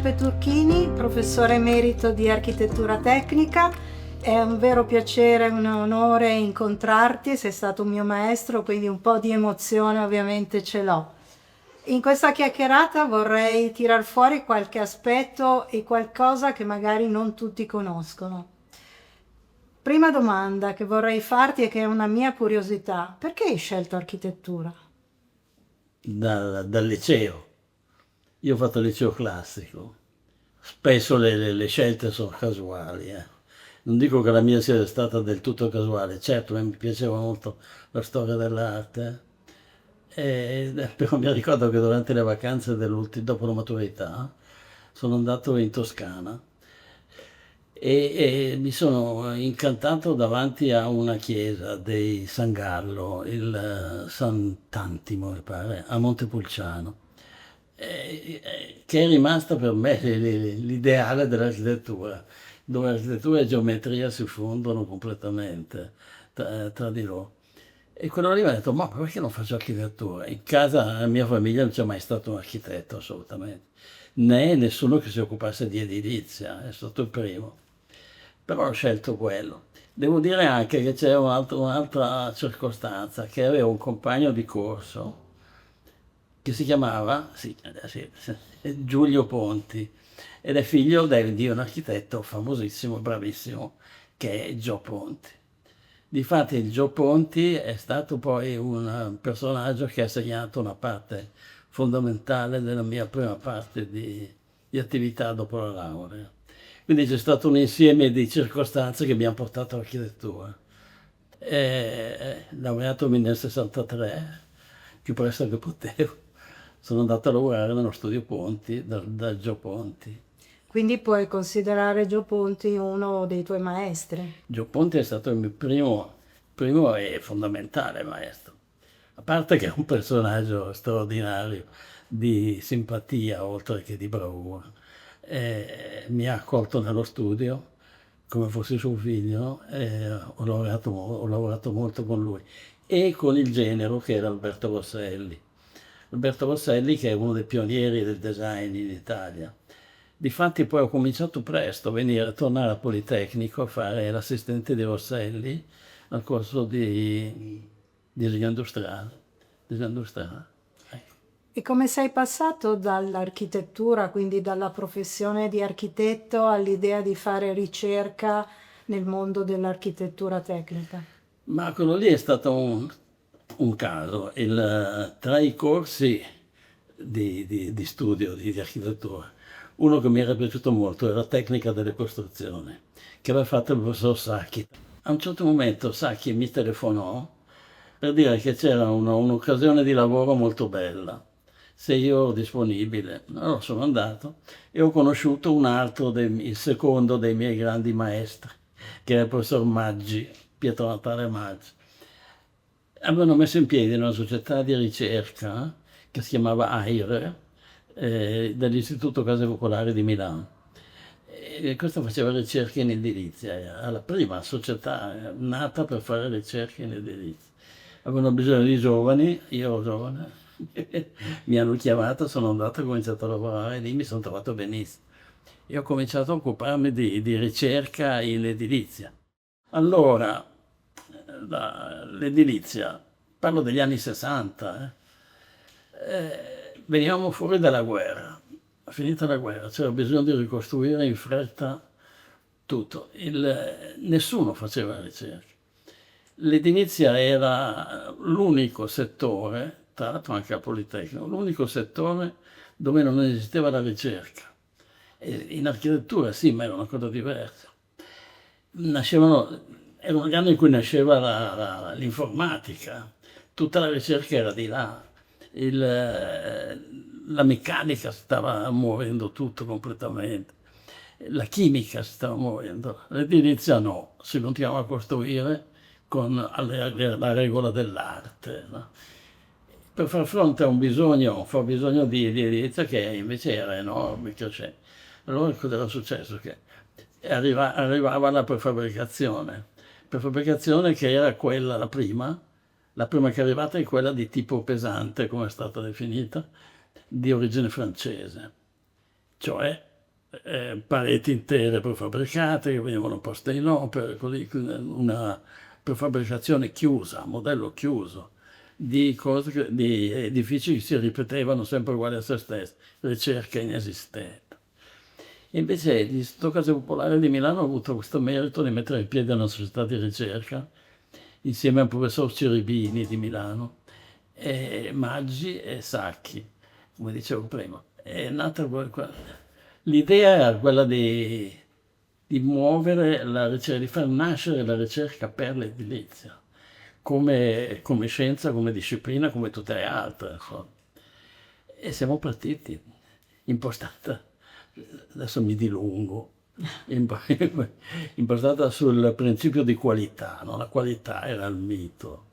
Giuseppe Turchini, professore emerito di architettura tecnica. È un vero piacere, un onore incontrarti, sei stato un mio maestro, quindi un po' di emozione ovviamente ce l'ho. In questa chiacchierata vorrei tirar fuori qualche aspetto e qualcosa che magari non tutti conoscono. Prima domanda che vorrei farti e che è una mia curiosità: perché hai scelto architettura? Dal liceo. Io ho fatto il liceo classico. Spesso le scelte sono casuali. Non dico che la mia sia stata del tutto casuale, certo mi piaceva molto la storia dell'arte, però mi ricordo che durante le vacanze dopo la maturità sono andato in Toscana e mi sono incantato davanti a una chiesa dei San Gallo, il Sant'Antimo, mi pare, a Montepulciano, che è rimasta per me l'ideale dell'architettura, dove architettura e geometria si fondono completamente tra di loro. E quello lì mi ha detto, ma perché non faccio architettura? In casa, nella mia famiglia non c'è mai stato un architetto, assolutamente, né nessuno che si occupasse di edilizia, è stato il primo. Però ho scelto quello. Devo dire anche che c'è un'altra circostanza, che avevo un compagno di corso che si chiamava Giulio Ponti ed è figlio di un architetto famosissimo, bravissimo, che è Gio Ponti. Difatti il Gio Ponti è stato poi un personaggio che ha segnato una parte fondamentale della mia prima parte di attività dopo la laurea. Quindi c'è stato un insieme di circostanze che mi hanno portato all'architettura. Laureatomi nel 63, più presto che potevo, sono andato a lavorare nello studio Ponti, dal Gio Ponti. Quindi puoi considerare Gio Ponti uno dei tuoi maestri. Gio Ponti è stato il mio primo e fondamentale maestro. A parte che è un personaggio straordinario di simpatia oltre che di bravura. Mi ha accolto nello studio come fossi suo figlio e ho lavorato molto con lui e con il genero che era Alberto Rosselli. Alberto Rosselli che è uno dei pionieri del design in Italia. Difatti poi ho cominciato presto a tornare al Politecnico a fare l'assistente di Rosselli al corso di disegno industriale. Disegno industriale. Ecco. E come sei passato dall'architettura, quindi dalla professione di architetto, all'idea di fare ricerca nel mondo dell'architettura tecnica? Ma quello lì è stato un caso. Tra i corsi di studio di architettura, uno che mi era piaciuto molto era tecnica delle costruzioni, che aveva fatto il professor Sacchi. A un certo momento Sacchi mi telefonò per dire che c'era un'occasione di lavoro molto bella, se io ero disponibile. Allora sono andato e ho conosciuto il secondo dei miei grandi maestri, che era il professor Maggi, Pietro Natale Maggi. Avevano messo in piedi una società di ricerca che si chiamava AIRE, dell'Istituto Case Popolari di Milano. E questa faceva ricerche in edilizia, era la prima società nata per fare ricerche in edilizia. Avevano bisogno di giovani, io ero giovane, mi hanno chiamato, sono andato, ho cominciato a lavorare lì, mi sono trovato benissimo. E ho cominciato a occuparmi di ricerca in edilizia. Allora, l'edilizia, parlo degli anni 60, venivamo fuori dalla guerra, finita la guerra, c'era bisogno di ricostruire in fretta tutto. Nessuno faceva ricerca. L'edilizia era l'unico settore, tra l'altro anche al Politecnico, l'unico settore dove non esisteva la ricerca. In architettura sì, ma era una cosa diversa. Erano gli anni in cui nasceva l'informatica, tutta la ricerca era di là, la meccanica stava muovendo tutto completamente, la chimica stava muovendo, l'edilizia no, si continuava a costruire con la regola dell'arte. No? Per far fronte a un fabbisogno di edilizia che invece era enorme, crescente. Allora cosa era successo? Che arrivava la prefabbricazione che era quella, la prima che è arrivata è quella di tipo pesante, come è stata definita, di origine francese, cioè pareti intere prefabbricate che venivano poste in opera, così, una prefabbricazione chiusa, modello chiuso, di edifici che si ripetevano sempre uguali a se stessi, ricerca inesistente. Invece l'Istituto Case Popolari di Milano ha avuto questo merito di mettere in piedi una società di ricerca insieme al professor Ciribini di Milano, e Maggi e Sacchi, come dicevo prima. È nata l'idea era quella di muovere la ricerca, di far nascere la ricerca per l'edilizia, come scienza, come disciplina, come tutte le altre. Insomma. E siamo partiti, impostata, adesso mi dilungo, impostata sul principio di qualità, no? La qualità era il mito.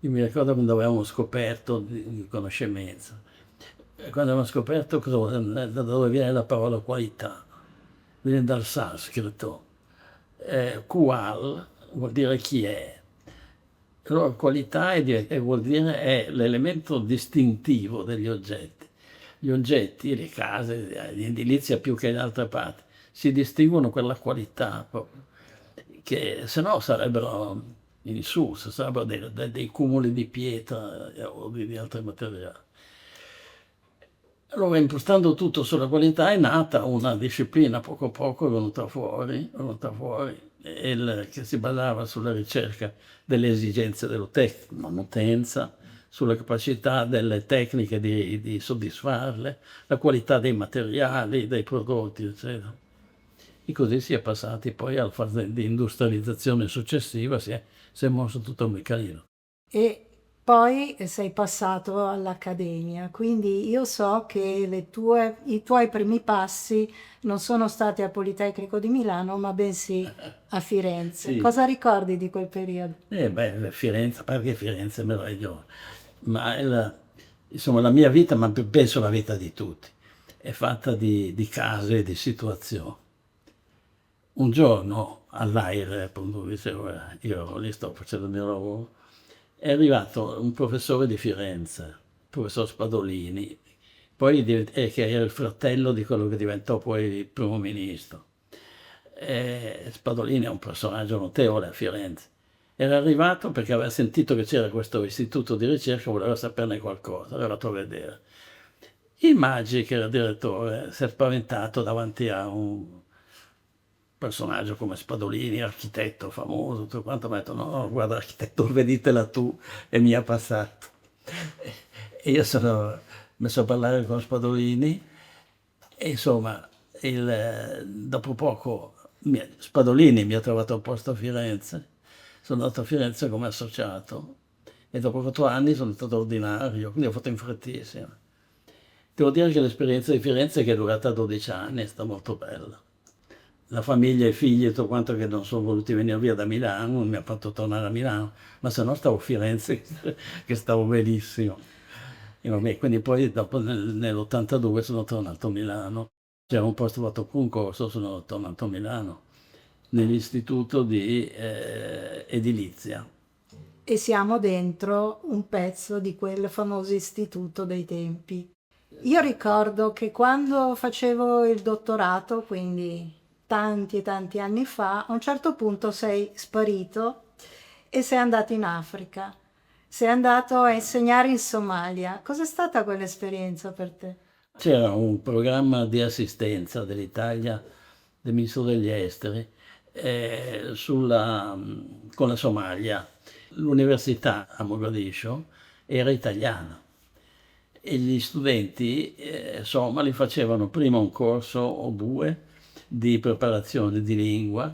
Io mi ricordo quando avevamo scoperto di conoscenza, quando abbiamo scoperto da dove viene la parola qualità, viene dal sanscrito. Qual vuol dire chi è. Allora qualità vuol dire è l'elemento distintivo degli oggetti. Gli oggetti, le case, l'edilizia più che in altre parti, si distinguono per la qualità, che se no sarebbero in disuso, sarebbero dei cumuli di pietra o di altri materiali. Allora, impostando tutto sulla qualità, è nata una disciplina, poco a poco è venuta fuori che si basava sulla ricerca delle esigenze dell'utente, manutenza, sulla capacità delle tecniche di soddisfarle, la qualità dei materiali, dei prodotti, eccetera. E così si è passati poi alla fase di industrializzazione successiva, si è mosso tutto il meccanismo. E poi sei passato all'Accademia, quindi io so che i tuoi primi passi non sono stati al Politecnico di Milano, ma bensì a Firenze. Sì. Cosa ricordi di quel periodo? Firenze, perché Firenze è meravigliosa, ma insomma la mia vita, ma penso la vita di tutti, è fatta di case e di situazioni. Un giorno all'AIRE, appunto, dicevo, io lì sto facendo il mio lavoro, è arrivato un professore di Firenze, il professor Spadolini, che era il fratello di quello che diventò poi il primo ministro. Spadolini è un personaggio notevole a Firenze. Era arrivato perché aveva sentito che c'era questo istituto di ricerca, voleva saperne qualcosa, era andato a vedere. Il Maggi, che era direttore, si è spaventato davanti a un personaggio come Spadolini, architetto famoso, tutto quanto, mi ha detto no, guarda architetto, veditela tu, e mi ha passato. E io sono messo a parlare con Spadolini e insomma, dopo poco Spadolini mi ha trovato un posto a Firenze, sono andato a Firenze come associato e dopo 4 anni sono stato ordinario, quindi ho fatto in frettissimo. Devo dire che l'esperienza di Firenze, che è durata 12 anni, è stata molto bella. La famiglia e i figli e tutto quanto che non sono voluti venire via da Milano, mi ha fatto tornare a Milano, ma se no stavo a Firenze, che stavo benissimo. E vabbè, quindi poi dopo nell'82 sono tornato a Milano, c'era un posto fatto concorso, sono tornato a Milano, nell'istituto di edilizia. E siamo dentro un pezzo di quel famoso istituto dei tempi. Io ricordo che quando facevo il dottorato, quindi tanti e tanti anni fa, a un certo punto sei sparito e sei andato in Africa. Sei andato a insegnare in Somalia. Cos'è stata quell'esperienza per te? C'era un programma di assistenza dell'Italia, del Ministro degli Esteri, con la Somalia. L'università a Mogadiscio era italiana e gli studenti somali facevano prima un corso o 2 di preparazione di lingua,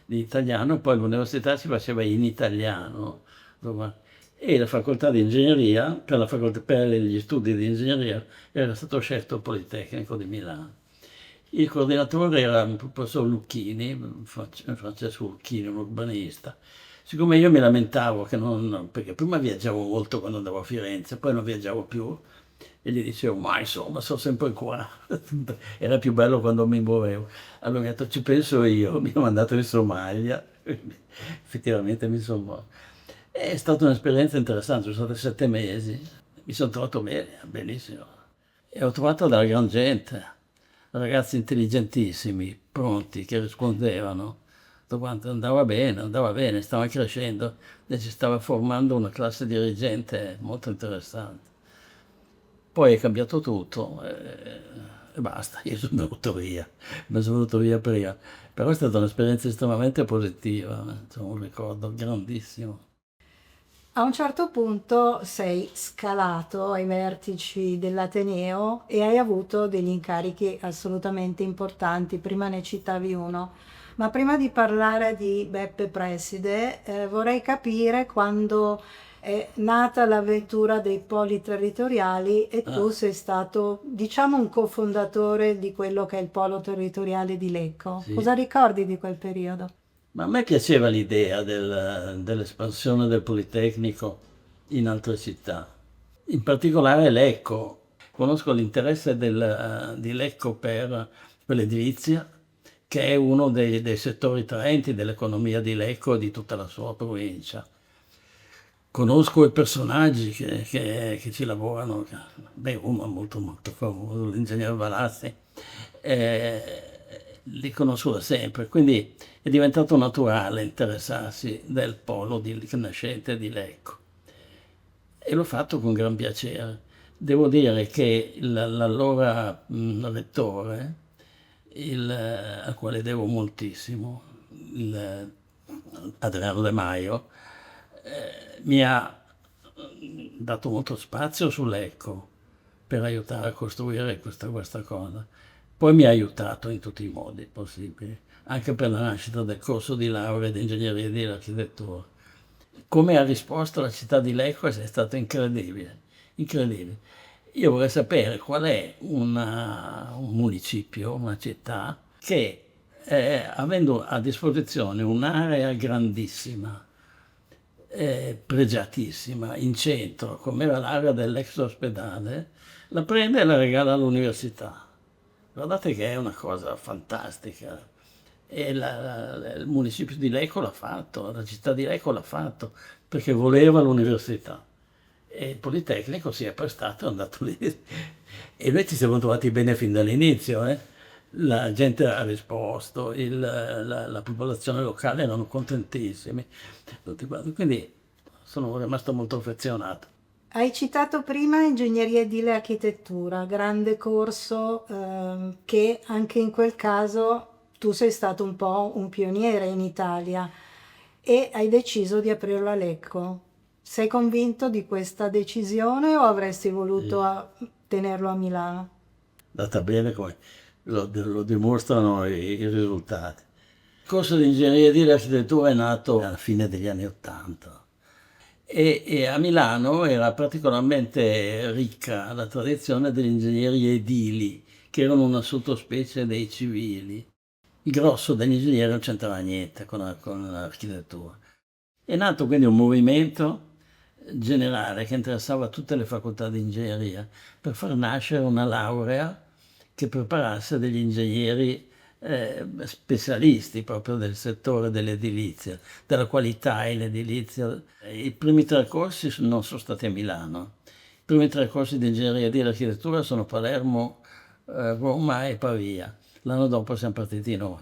di italiano, e poi l'università si faceva in italiano. E la facoltà di ingegneria, per gli studi di ingegneria, era stato scelto il Politecnico di Milano. Il coordinatore era il professor Lucchini, Francesco Lucchini, un urbanista. Siccome io mi lamentavo perché prima viaggiavo molto quando andavo a Firenze, poi non viaggiavo più, e gli dicevo, ma insomma, sono sempre qua. Era più bello quando mi muovevo. Allora mi ha detto, ci penso io, mi ha mandato in Somalia, effettivamente mi sono... È stata un'esperienza interessante, sono stati 7 mesi, mi sono trovato bene, benissimo. E ho trovato della gran gente, ragazzi intelligentissimi, pronti, che rispondevano. Tutto quanto andava bene, stava crescendo e si stava formando una classe dirigente molto interessante. Poi è cambiato tutto e basta, io sono venuto via prima. Però è stata un'esperienza estremamente positiva, insomma, un ricordo grandissimo. A un certo punto sei scalato ai vertici dell'Ateneo e hai avuto degli incarichi assolutamente importanti, prima ne citavi uno. Ma prima di parlare di Beppe Preside, vorrei capire quando è nata l'avventura dei poli territoriali e tu Ah, sei stato, diciamo, un cofondatore di quello che è il polo territoriale di Lecco. Cosa sì. ricordi di quel periodo? Ma a me piaceva l'idea dell'espansione del Politecnico in altre città, in particolare Lecco. Conosco l'interesse di Lecco per l'edilizia, che è uno dei settori traenti dell'economia di Lecco e di tutta la sua provincia. Conosco i personaggi che ci lavorano, beh, uno è molto molto famoso, l'ingegnere Valazzi, li conosco da sempre, quindi è diventato naturale interessarsi del polo nascente di Lecco e l'ho fatto con gran piacere. Devo dire che l'allora rettore, al quale devo moltissimo, il, Adriano De Maio, mi ha dato molto spazio sull'Ecco per aiutare a costruire questa cosa. Poi mi ha aiutato in tutti i modi possibili, anche per la nascita del corso di laurea di ingegneria e di architettura. Come ha risposto la città di Lecco è stato incredibile, incredibile. Io vorrei sapere qual è un municipio, una città, che avendo a disposizione un'area grandissima, pregiatissima, in centro, come era l'area dell'ex ospedale, la prende e la regala all'università. Guardate che è una cosa fantastica. E il municipio di Lecco l'ha fatto, la città di Lecco l'ha fatto, perché voleva l'università. E il Politecnico si è prestato, è andato lì. E noi ci siamo trovati bene fin dall'inizio. La gente ha risposto, la popolazione locale erano contentissimi. Tutti quanti. Quindi sono rimasto molto affezionato. Hai citato prima ingegneria edile e architettura, grande corso che anche in quel caso tu sei stato un po' un pioniere in Italia e hai deciso di aprirlo a Lecco. Sei convinto di questa decisione o avresti voluto Sì. tenerlo a Milano? Andata bene come lo dimostrano i risultati. Il corso di ingegneria edile e architettura è nato alla fine degli anni '80 e a Milano era particolarmente ricca la tradizione degli ingegneri edili, che erano una sottospecie dei civili. Il grosso degli ingegneri non c'entrava niente con l'architettura. È nato quindi un movimento generale che interessava tutte le facoltà di ingegneria per far nascere una laurea che preparasse degli ingegneri specialisti proprio del settore dell'edilizia, della qualità in edilizia. I primi tre corsi non sono stati a Milano. I primi tre corsi di ingegneria e di architettura sono Palermo, Roma e Pavia. L'anno dopo siamo partiti noi.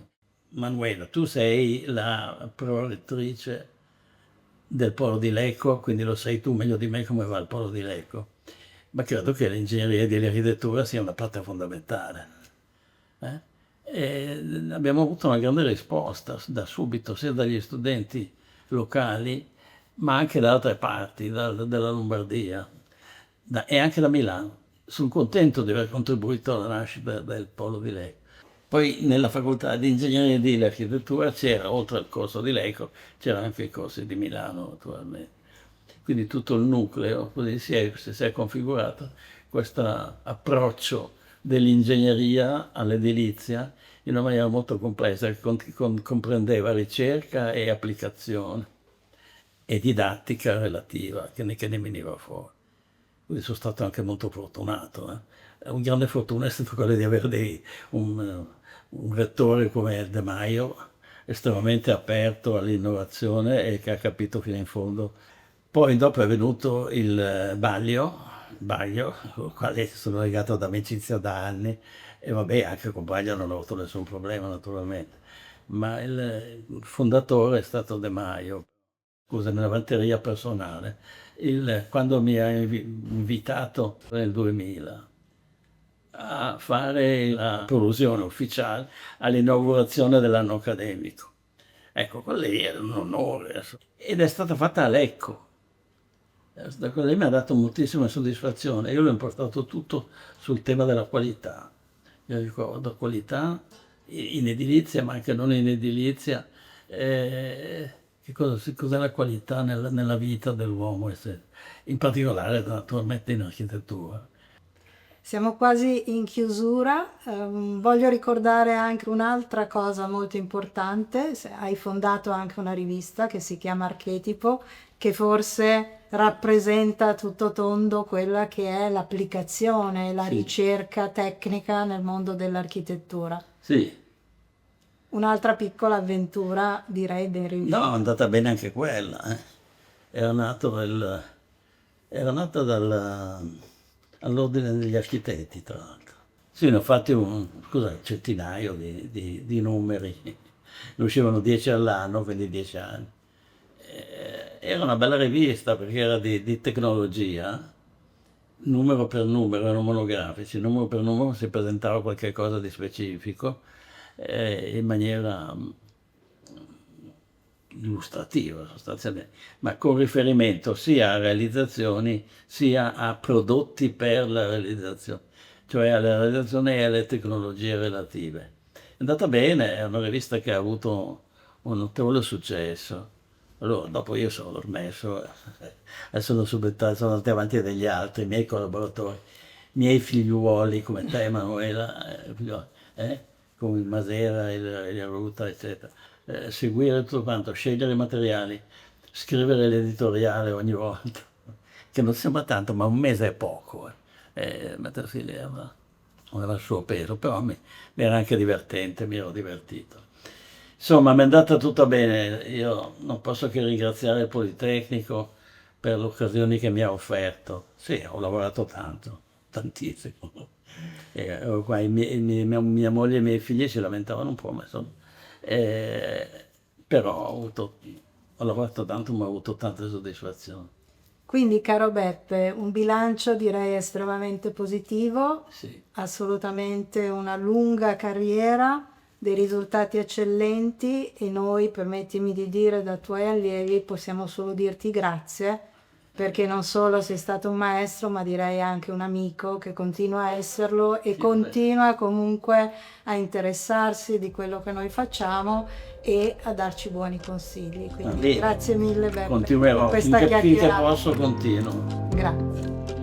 Manuela, tu sei la prorettrice del polo di Lecco, quindi lo sai tu meglio di me come va il polo di Lecco. Ma credo che l'ingegneria dell'architettura sia una parte fondamentale. eh. E abbiamo avuto una grande risposta da subito, sia dagli studenti locali, ma anche da altre parti, della Lombardia e anche da Milano. Sono contento di aver contribuito alla nascita del polo di Lecco. Poi nella facoltà di ingegneria edile e architettura c'era, oltre al corso di Lecco, c'erano anche i corsi di Milano, naturalmente. Quindi tutto il nucleo, così si è configurato questo approccio dell'ingegneria all'edilizia in una maniera molto complessa che comprendeva ricerca e applicazione e didattica relativa che ne veniva fuori. Quindi sono stato anche molto fortunato. Un grande fortuna è stata quella di avere un rettore come De Maio, estremamente aperto all'innovazione e che ha capito fino in fondo. Poi dopo è venuto il Baglio, Baglio, con il quale sono legato d'amicizia da anni, e vabbè, anche con Baglio non ho avuto nessun problema naturalmente, ma il fondatore è stato De Maio, scusa, nella vanteria personale, quando mi ha invitato nel 2000 a fare la prolusione ufficiale all'inaugurazione dell'anno accademico. Ecco, quello lì era un onore, ed è stata fatta a Lecco. Lei mi ha dato moltissima soddisfazione. Io l'ho impostato tutto sul tema della qualità. Io ricordo qualità in edilizia, ma anche non in edilizia. Cos'è la qualità nella vita dell'uomo, in particolare naturalmente in architettura. Siamo quasi in chiusura, voglio ricordare anche un'altra cosa molto importante. Hai fondato anche una rivista che si chiama Archetipo, che forse rappresenta tutto tondo quella che è l'applicazione, la Sì. ricerca tecnica nel mondo dell'architettura. Sì, Un'altra piccola avventura, direi, ben no, riuscita. è andata bene anche quella. Era nato all'ordine degli architetti, tra l'altro. Sì, ne ho fatti un centinaio di numeri. Ne uscivano 10 all'anno, quindi 10 anni. Era una bella rivista perché era di tecnologia, numero per numero, erano monografici, numero per numero si presentava qualche cosa di specifico, in maniera illustrativa sostanzialmente, ma con riferimento sia a realizzazioni sia a prodotti per la realizzazione, cioè alla realizzazione e alle tecnologie relative. È andata bene, è una rivista che ha avuto un notevole successo. Allora, dopo io sono smesso, adesso sono andati avanti degli altri, i miei collaboratori, i miei figliuoli come te, Emanuela, come il Masera, il Ruta, eccetera. Seguire tutto quanto, scegliere i materiali, scrivere l'editoriale ogni volta, che non sembra tanto, ma un mese è poco. Mettersi lì aveva il suo peso, però mi era anche divertente, mi ero divertito. Insomma, mi è andata tutta bene. Io non posso che ringraziare il Politecnico per le occasioni che mi ha offerto. Sì, ho lavorato tanto, tantissimo. Qua mia moglie e i miei figli si lamentavano un po', ma insomma, però ho lavorato tanto, ma ho avuto tante soddisfazioni. Quindi, caro Beppe, un bilancio direi estremamente positivo, Sì. assolutamente una lunga carriera, dei risultati eccellenti, e noi, permettimi di dire, da tuoi allievi possiamo solo dirti grazie, perché non solo sei stato un maestro, ma direi anche un amico che continua a esserlo e Sì, continua comunque a interessarsi di quello che noi facciamo e a darci buoni consigli. Quindi bene. grazie mille Beppe per Continuerò, questa finché chiacchierata. posso continuo. Grazie.